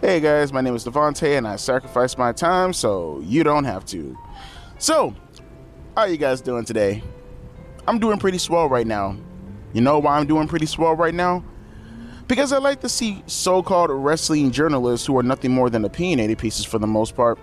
Hey guys, my name is Devontae and I sacrificed my time so you don't have to. So, how are you guys doing today? I'm doing pretty swell right now. You know why I'm doing pretty swell right now? Because I like to see so-called wrestling journalists who are nothing more than opinionated pieces for the most part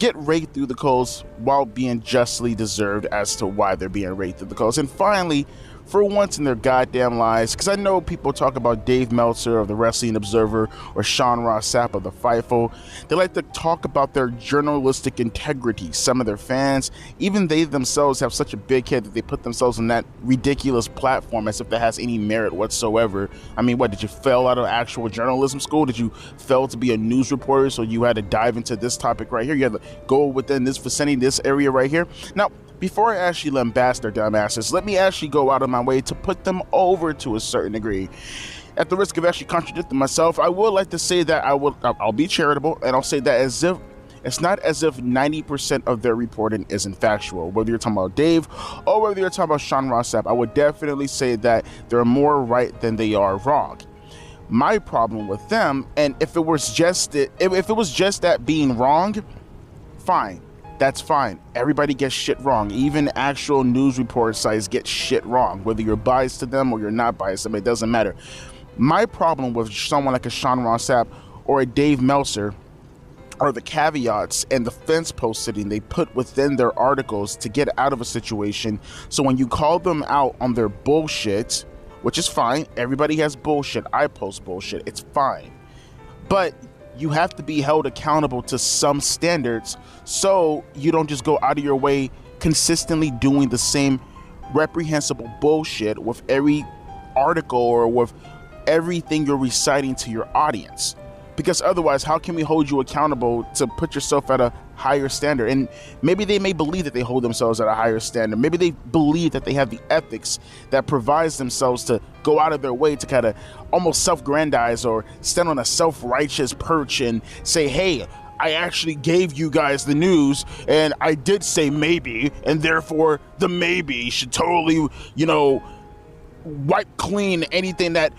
get raked through the coals while being justly deserved as to why they're being raked through the coals. And finally, for once in their goddamn lives, because I know people talk about Dave Meltzer of the Wrestling Observer or Sean Ross Sapp of the Fightful. They like to talk about their journalistic integrity. Some of their fans, even they themselves, have such a big head that they put themselves on that ridiculous platform as if that has any merit whatsoever. I mean, what, did you fail out of actual journalism school? Did you fail to be a news reporter so you had to dive into this topic right here? You had to go within this vicinity, this area right here? Now, before I actually lambast their dumbasses, let me actually go out of my way to put them over to a certain degree. At the risk of actually contradicting myself, I would like to say that I'll be charitable, and I'll say that as if it's not as if 90% of their reporting isn't factual. Whether you're talking about Dave or whether you're talking about Sean Ross Sapp, I would definitely say that they're more right than they are wrong. My problem with them, and if it was just that being wrong, fine. That's fine. Everybody gets shit wrong. Even actual news report sites get shit wrong. Whether you're biased to them or you're not biased to them, it doesn't matter. My problem with someone like a Sean Ross Sapp or a Dave Meltzer are the caveats and the fence posting they put within their articles to get out of a situation. So when you call them out on their bullshit, which is fine, everybody has bullshit. I post bullshit. It's fine. But you have to be held accountable to some standards so you don't just go out of your way consistently doing the same reprehensible bullshit with every article or with everything you're reciting to your audience. Because otherwise, how can we hold you accountable to put yourself at a higher standard? And maybe they may believe that they hold themselves at a higher standard. Maybe they believe that they have the ethics that provides themselves to go out of their way to kind of almost self-grandize or stand on a self-righteous perch and say, hey, I actually gave you guys the news and I did say maybe, and therefore the maybe should totally, wipe clean anything that,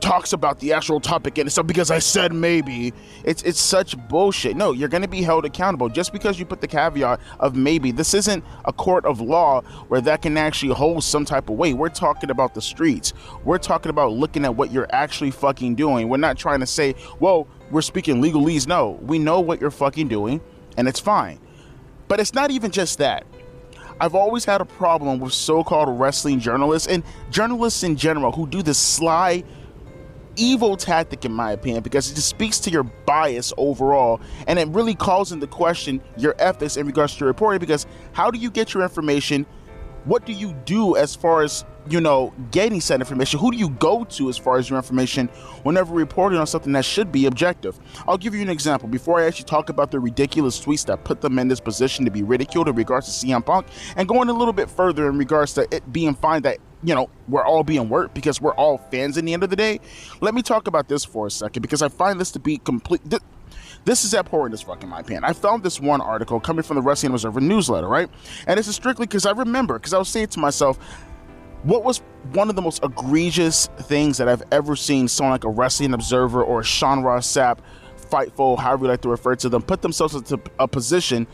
talks about the actual topic. And so because I said maybe, it's such bullshit. No, you're going to be held accountable just because you put the caveat of maybe. This isn't a court of law where that can actually hold some type of weight. We're talking about the streets. We're talking about looking at what you're actually fucking doing. We're not trying to say, well, we're speaking legalese. No, we know what you're fucking doing and it's fine. But it's not even just that. I've always had a problem with so-called wrestling journalists and journalists in general who do this sly, evil tactic, in my opinion, because it just speaks to your bias overall, and it really calls into question your ethics in regards to your reporting. Because how do you get your information? What do you do as far as getting said information? Who do you go to as far as your information whenever reporting on something that should be objective? I'll give you an example before I actually talk about the ridiculous tweets that put them in this position to be ridiculed in regards to CM Punk, and going a little bit further in regards to it being fine that we're all being worked because we're all fans in the end of the day. Let me talk about this for a second because I find this to be complete. This is abhorrent as fuck in my opinion. I found this one article coming from the Wrestling Observer newsletter, right? And this is strictly because I was saying to myself, what was one of the most egregious things that I've ever seen someone like a Wrestling Observer or a Sean Ross Sapp, Fightful, however you like to refer to them, put themselves into a position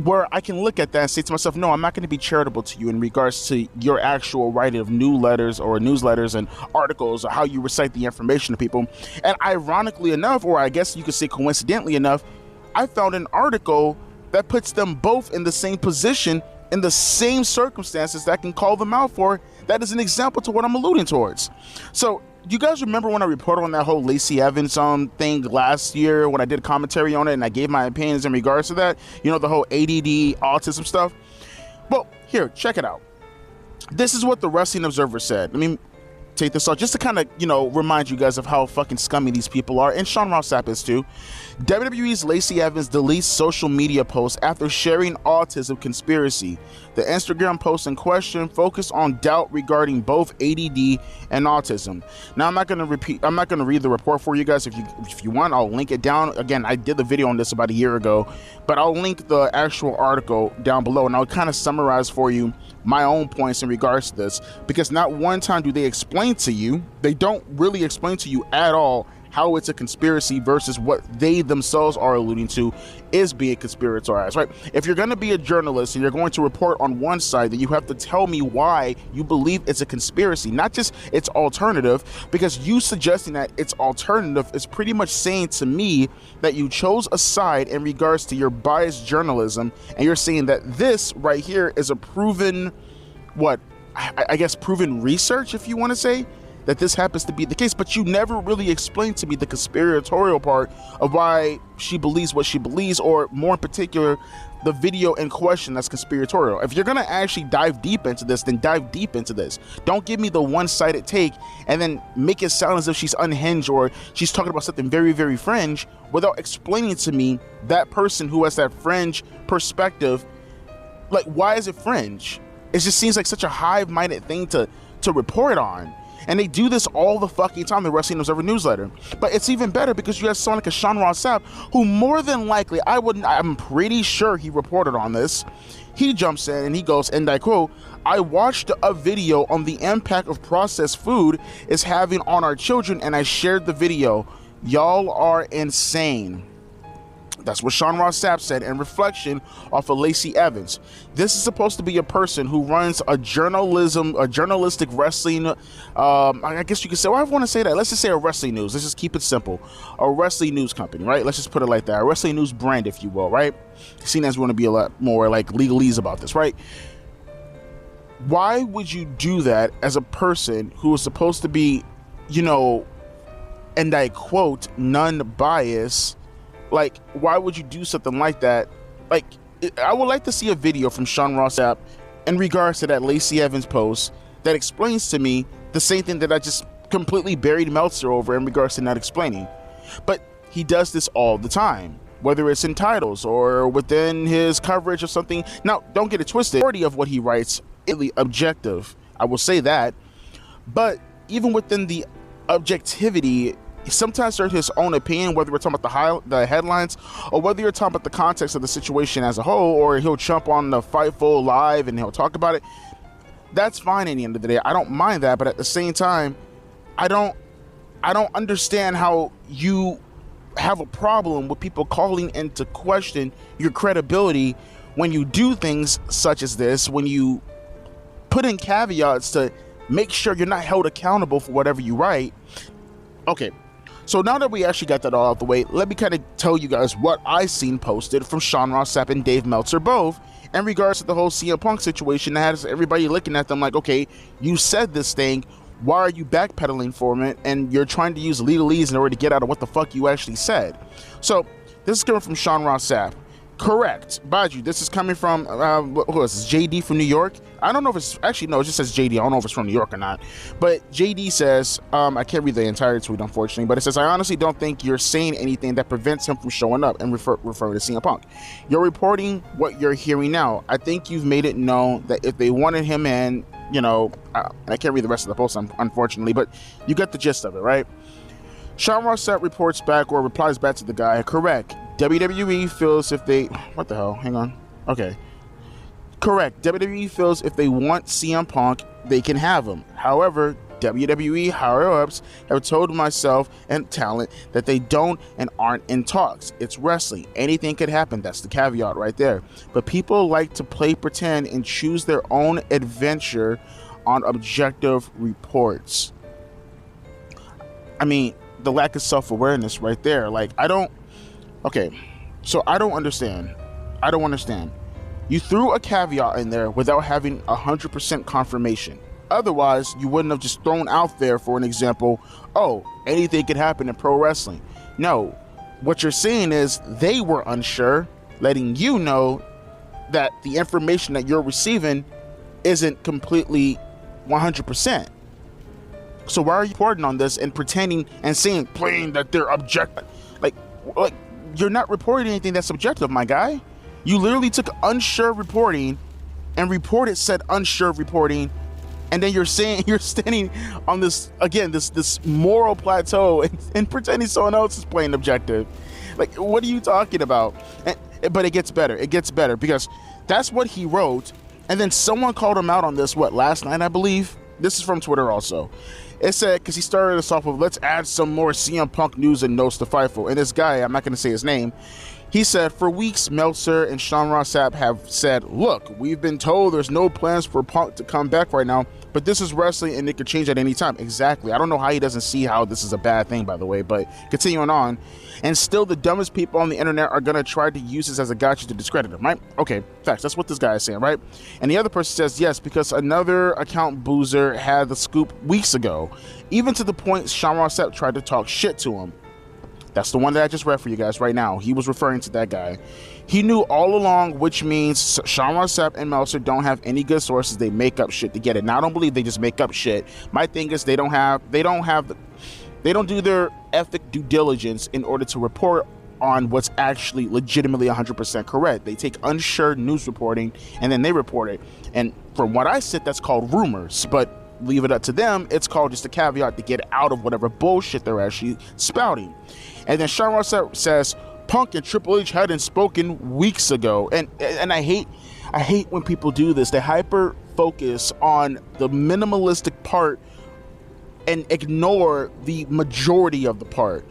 where I can look at that and say to myself, no, I'm not going to be charitable to you in regards to your actual writing of newsletters and articles, or how you recite the information to people. And ironically enough, or I guess you could say coincidentally enough, I found an article that puts them both in the same position, in the same circumstances that can call them out for. That is an example to what I'm alluding towards. So, do you guys remember when I reported on that whole Lacey Evans thing last year when I did commentary on it and I gave my opinions in regards to that? The whole ADD, autism stuff? Well, here, check it out. This is what the Wrestling Observer said. Let me take this off just to kind of, remind you guys of how fucking scummy these people are. And Sean Ross Sapp is too. WWE's Lacey Evans deletes social media posts after sharing autism conspiracy. The Instagram post in question focused on doubt regarding both ADD and autism. Now, I'm not going to read the report for you guys. If you want, I'll link it down. Again, I did the video on this about a year ago, but I'll link the actual article down below, and I'll kind of summarize for you my own points in regards to this, because not one time do they explain to you, they don't really explain to you at all how it's a conspiracy versus what they themselves are alluding to is being conspiratorialized, right? If you're going to be a journalist and you're going to report on one side, then you have to tell me why you believe it's a conspiracy, not just it's alternative, because you suggesting that it's alternative is pretty much saying to me that you chose a side in regards to your biased journalism, and you're saying that this right here is a proven, I guess proven research, if you want to say, that this happens to be the case, but you never really explained to me the conspiratorial part of why she believes what she believes, or more in particular, the video in question that's conspiratorial. If you're gonna actually dive deep into this, then dive deep into this. Don't give me the one-sided take and then make it sound as if she's unhinged or she's talking about something very, very fringe without explaining to me that person who has that fringe perspective. Like, why is it fringe? It just seems like such a hive-minded thing to report on. And they do this all the fucking time, the Wrestling Observer newsletter. But it's even better because you have someone like a Sean Ross Sapp, who more than likely, I'm pretty sure he reported on this. He jumps in and he goes, and I quote, "I watched a video on the impact of processed food is having on our children, and I shared the video. Y'all are insane." That's what Sean Ross Sapp said in reflection off of Lacey Evans. This is supposed to be a person who runs a journalistic wrestling, I guess you could say, well, I want to say that. Let's just say a wrestling news. Let's just keep it simple. A wrestling news company, right? Let's just put it like that. A wrestling news brand, if you will, right? Seeing as we want to be a lot more like legalese about this, right? Why would you do that as a person who is supposed to be, and I quote, non-biased? Like, why would you do something like that? Like, I would like to see a video from Sean Ross Sapp in regards to that Lacey Evans post that explains to me the same thing that I just completely buried Meltzer over in regards to not explaining. But he does this all the time, whether it's in titles or within his coverage or something. Now, don't get it twisted. The majority of what he writes is really objective. I will say that. But even within the objectivity, sometimes there's his own opinion, whether we're talking about the headlines or whether you're talking about the context of the situation as a whole, or he'll jump on the Fightful live and he'll talk about it. That's fine at the end of the day. I don't mind that, but at the same time, I don't understand how you have a problem with people calling into question your credibility when you do things such as this, when you put in caveats to make sure you're not held accountable for whatever you write. Okay. So now that we actually got that all out the way, let me kind of tell you guys what I seen posted from Sean Ross Sapp and Dave Meltzer both in regards to the whole CM Punk situation that has everybody looking at them like, okay, you said this thing, why are you backpedaling from it? And you're trying to use legalese in order to get out of what the fuck you actually said. So this is coming from Sean Ross Sapp. Correct. Baju, this is coming from, who is this, JD from New York? I don't know if it's, actually, no, it just says JD. I don't know if it's from New York or not. But JD says, I can't read the entire tweet, unfortunately, but it says, "I honestly don't think you're saying anything that prevents him from showing up," and referring to CM Punk. "You're reporting what you're hearing now. I think you've made it known that if they wanted him in, I can't read the rest of the post, unfortunately, but you get the gist of it, right?" Sean Ross Sapp reports back, or replies back to the guy, "Correct. WWE feels if they..." What the hell? Hang on. Okay. "Correct. WWE feels if they want CM Punk, they can have him. However, WWE higher-ups have told myself and talent that they don't and aren't in talks. It's wrestling. Anything could happen." That's the caveat right there. "But people like to play pretend and choose their own adventure on objective reports." I mean, the lack of self-awareness right there. Like, okay, so I don't understand. You threw a caveat in there without having 100% confirmation. Otherwise, you wouldn't have just thrown out there, for an example, oh, anything could happen in pro wrestling. No, what you're saying is they were unsure, letting you know that the information that you're receiving isn't completely 100%. So why are you reporting on this and pretending and saying plain that they're objective? Like you're not reporting anything that's subjective, my guy. You literally took unsure reporting and reported said unsure reporting, and then you're saying you're standing on this again, this moral plateau and pretending someone else is playing objective. Like, what are you talking about? But it gets better. It gets better because that's what he wrote, and then someone called him out on this last night, I believe. This is from Twitter also. It said, because he started us off with, let's add some more CM Punk news and notes to Fightful. And this guy, I'm not going to say his name, he said, for weeks, Meltzer and Sean Ross Sapp have said, look, we've been told there's no plans for Punk to come back right now, but this is wrestling and it could change at any time. Exactly. I don't know how he doesn't see how this is a bad thing, by the way, but continuing on. And still the dumbest people on the internet are going to try to use this as a gotcha to discredit him, right? Okay, facts. That's what this guy is saying, right? And the other person says, yes, because another account boozer had the scoop weeks ago, even to the point Sean Ross Sapp tried to talk shit to him. That's the one that I just read for you guys right now. He was referring to that guy. He knew all along, which means Sean Ross Sapp and Meltzer don't have any good sources. They make up shit to get it. Now, I don't believe they just make up shit. My thing is they don't do their ethic due diligence in order to report on what's actually legitimately 100% correct. They take unsure news reporting and then they report it. And from what I said, that's called rumors. But leave it up to them. It's called just a caveat to get out of whatever bullshit they're actually spouting. And then Sean Ross says, Punk and Triple H hadn't spoken weeks ago. And I hate when people do this. They hyper focus on the minimalistic part and ignore the majority of the part.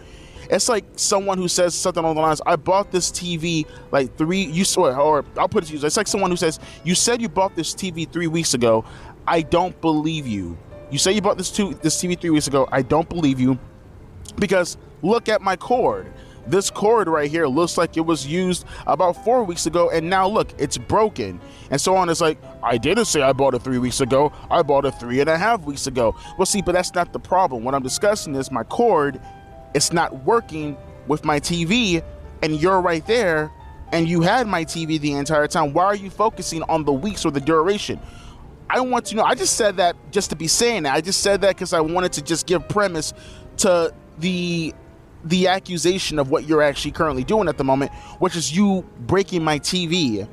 It's like someone who says something along the lines, I bought this TV like I'll put it to you. It's like someone who says, you said you bought this TV 3 weeks ago. I don't believe you. You say you bought this TV 3 weeks ago. I don't believe you because look at my cord. This cord right here looks like it was used about 4 weeks ago, and now look, it's broken, and so on. It's like, I didn't say I bought it 3 weeks ago. I bought it 3.5 weeks ago. Well, see, but that's not the problem. What I'm discussing is my cord. It's not working with my TV, and you're right there, and you had my TV the entire time. Why are you focusing on the weeks or the duration? I want to know. I just said that just to be saying that. I just said that because I wanted to just give premise to the accusation of what you're actually currently doing at the moment, which is you breaking my TV.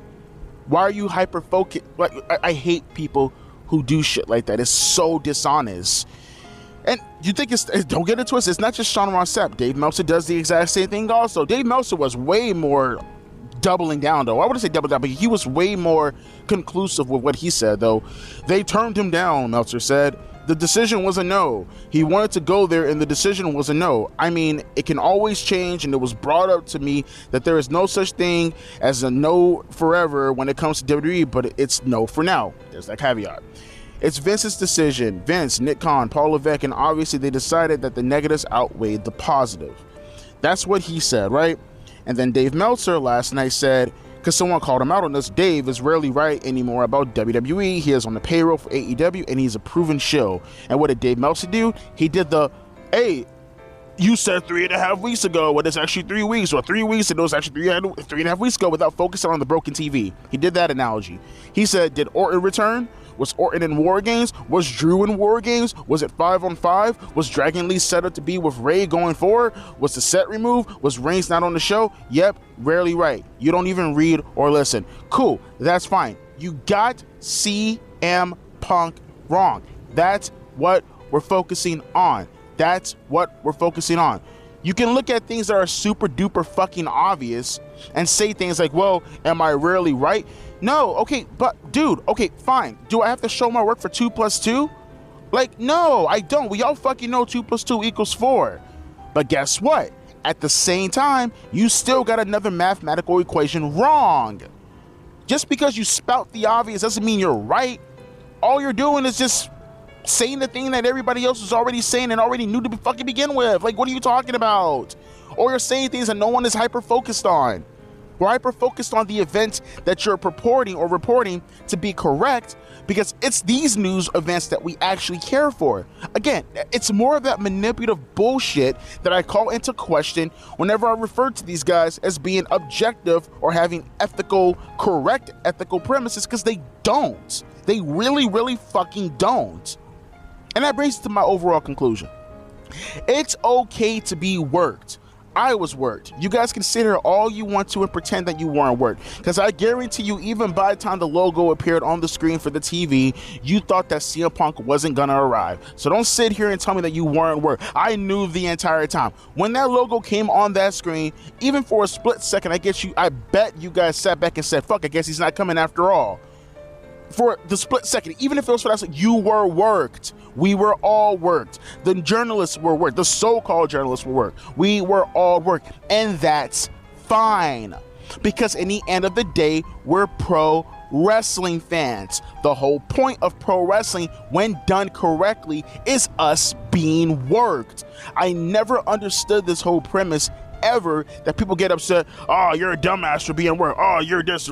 Why are you hyper focused? Like, I hate people who do shit like that. It's so dishonest. And you think don't get it twisted. It's not just Sean Ross Sapp. Dave Meltzer does the exact same thing also. Dave Meltzer was way more doubling down, though. I wouldn't say double down, but he was way more conclusive with what he said, though. They turned him down, Meltzer said. The decision was a no. He wanted to go there, and the decision was a no. I mean, it can always change, and it was brought up to me that there is no such thing as a no forever when it comes to WWE, but it's no for now. There's that caveat. It's Vince's decision. Vince, Nick Khan, Paul Levesque, and obviously they decided that the negatives outweighed the positive. That's what he said, right? And then Dave Meltzer last night said, because someone called him out on this, Dave is rarely right anymore about WWE. He is on the payroll for AEW, and he's a proven shill. And what did Dave Meltzer do? He did the, hey, you said 3.5 weeks ago, when it's actually 3 weeks, or 3 weeks, and it was actually 3.5 weeks ago, without focusing on the broken TV. He did that analogy. He said, did Orton return? Was Orton in War Games? Was Drew in War Games? Was it 5-on-5? Was Dragon Lee set up to be with Ray going forward? Was the set removed? Was Reigns not on the show? Yep, rarely right. You don't even read or listen. Cool, that's fine. You got CM Punk wrong. That's what we're focusing on. That's what we're focusing on. You can look at things that are super duper fucking obvious and say things like, well, am I rarely right? No, okay, but dude, okay, fine. Do I have to show my work for 2 + 2? Like, no, I don't. We all fucking know 2 + 2 = 4. But guess what? At the same time, you still got another mathematical equation wrong. Just because you spout the obvious doesn't mean you're right. All you're doing is just saying the thing that everybody else was already saying and already knew to fucking begin with. Like, what are you talking about? Or you're saying things that no one is hyper-focused on. We're hyper-focused on the events that you're purporting or reporting to be correct because it's these news events that we actually care for. Again, it's more of that manipulative bullshit that I call into question whenever I refer to these guys as being objective or having correct ethical premises, because they don't. They really, really fucking don't. And that brings me to my overall conclusion. It's okay to be worked. I was worked. You guys can sit here all you want to and pretend that you weren't worked, because I guarantee you, even by the time the logo appeared on the screen for the TV, you thought that CM Punk wasn't gonna arrive. So don't sit here and tell me that you weren't worked. I knew the entire time. When that logo came on that screen, even for a split second, I bet you guys sat back and said, fuck, I guess he's not coming after all. for the split second, even if it was for that second, you were worked. We were all worked. The journalists were worked. The so-called journalists were worked. We were all worked. And that's fine. Because in the end of the day, we're pro wrestling fans. The whole point of pro wrestling, when done correctly, is us being worked. I never understood this whole premise ever, that people get upset. Oh, you're a dumbass for being worked. Oh, you're this.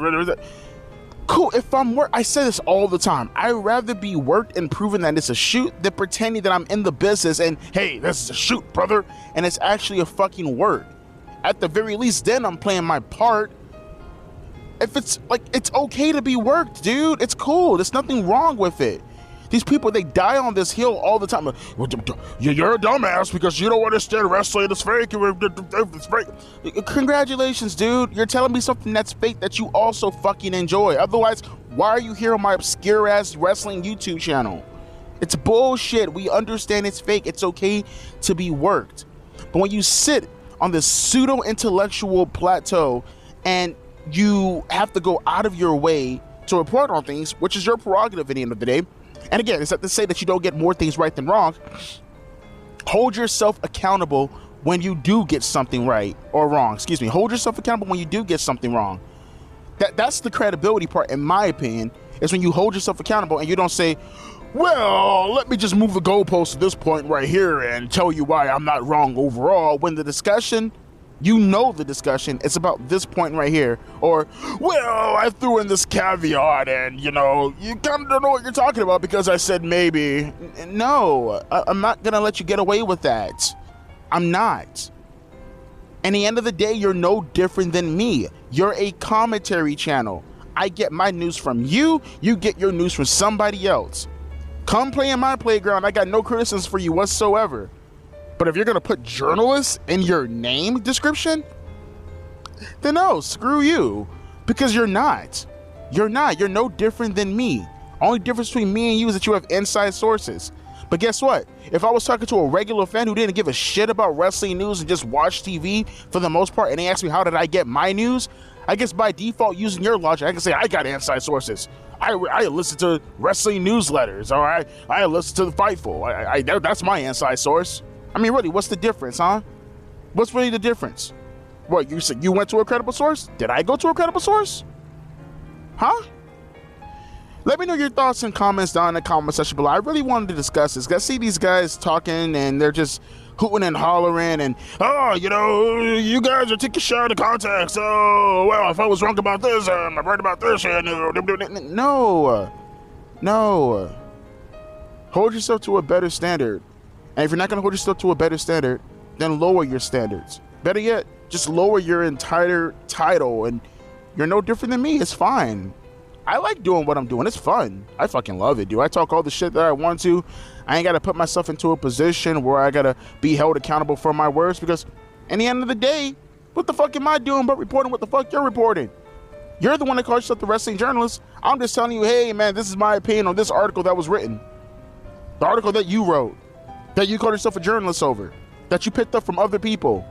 Cool, if I'm worked, I say this all the time. I'd rather be worked and proven that it's a shoot than pretending that I'm in the business and, hey, this is a shoot, brother, and it's actually a fucking work. At the very least, then I'm playing my part. If it's like, it's okay to be worked, dude. It's cool. There's nothing wrong with it. These people, they die on this hill all the time. You're a dumbass because you don't understand wrestling. It's fake. It's fake. Congratulations, dude. You're telling me something that's fake that you also fucking enjoy. Otherwise, why are you here on my obscure-ass wrestling YouTube channel? It's bullshit. We understand it's fake. It's okay to be worked. But when you sit on this pseudo-intellectual plateau and you have to go out of your way to report on things, which is your prerogative at the end of the day. And again, it's not to say that you don't get more things right than wrong. Hold yourself accountable when you do get something right or wrong. Excuse me. Hold yourself accountable when you do get something wrong. That's the credibility part, in my opinion, is when you hold yourself accountable and you don't say, well, let me just move the goalpost to this point right here and tell you why I'm not wrong overall, when the discussion, you know the discussion, it's about this point right here. Or, well, I threw in this caveat and, you know, you kind of don't know what you're talking about because I said maybe. No, I'm not going to let you get away with that. I'm not. And at the end of the day, you're no different than me. You're a commentary channel. I get my news from you. You get your news from somebody else. Come play in my playground. I got no criticism for you whatsoever. But if you're going to put journalists in your name description, then no, screw you. Because you're not. You're not. You're no different than me. Only difference between me and you is that you have inside sources. But guess what? If I was talking to a regular fan who didn't give a shit about wrestling news and just watch TV for the most part, and they asked me how did I get my news, I guess by default, using your logic, I can say I got inside sources. I listen to wrestling newsletters, all right? I listen to the Fightful. That's my inside source. I mean, really, what's the difference, huh? What's really the difference? What, you said you went to a credible source? Did I go to a credible source? Huh? Let me know your thoughts and comments down in the comment section below. I really wanted to discuss this. I see these guys talking and they're just hooting and hollering and, oh, you know, you guys are taking shot of context. Oh, well, if I was wrong about this, I'm right about this. No. Hold yourself to a better standard. And if you're not going to hold yourself to a better standard, then lower your standards. Better yet, just lower your entire title and you're no different than me. It's fine. I like doing what I'm doing. It's fun. I fucking love it, dude. I talk all the shit that I want to. I ain't got to put myself into a position where I got to be held accountable for my words because in the end of the day, what the fuck am I doing but reporting what the fuck you're reporting? You're the one that calls yourself the wrestling journalist. I'm just telling you, hey, man, this is my opinion on this article that was written. The article that you wrote. That you called yourself a journalist over, that you picked up from other people.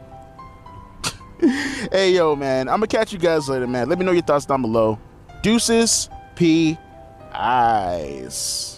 Hey, yo, man, I'm gonna catch you guys later, man. Let me know your thoughts down below. Deuces, P. Eyes.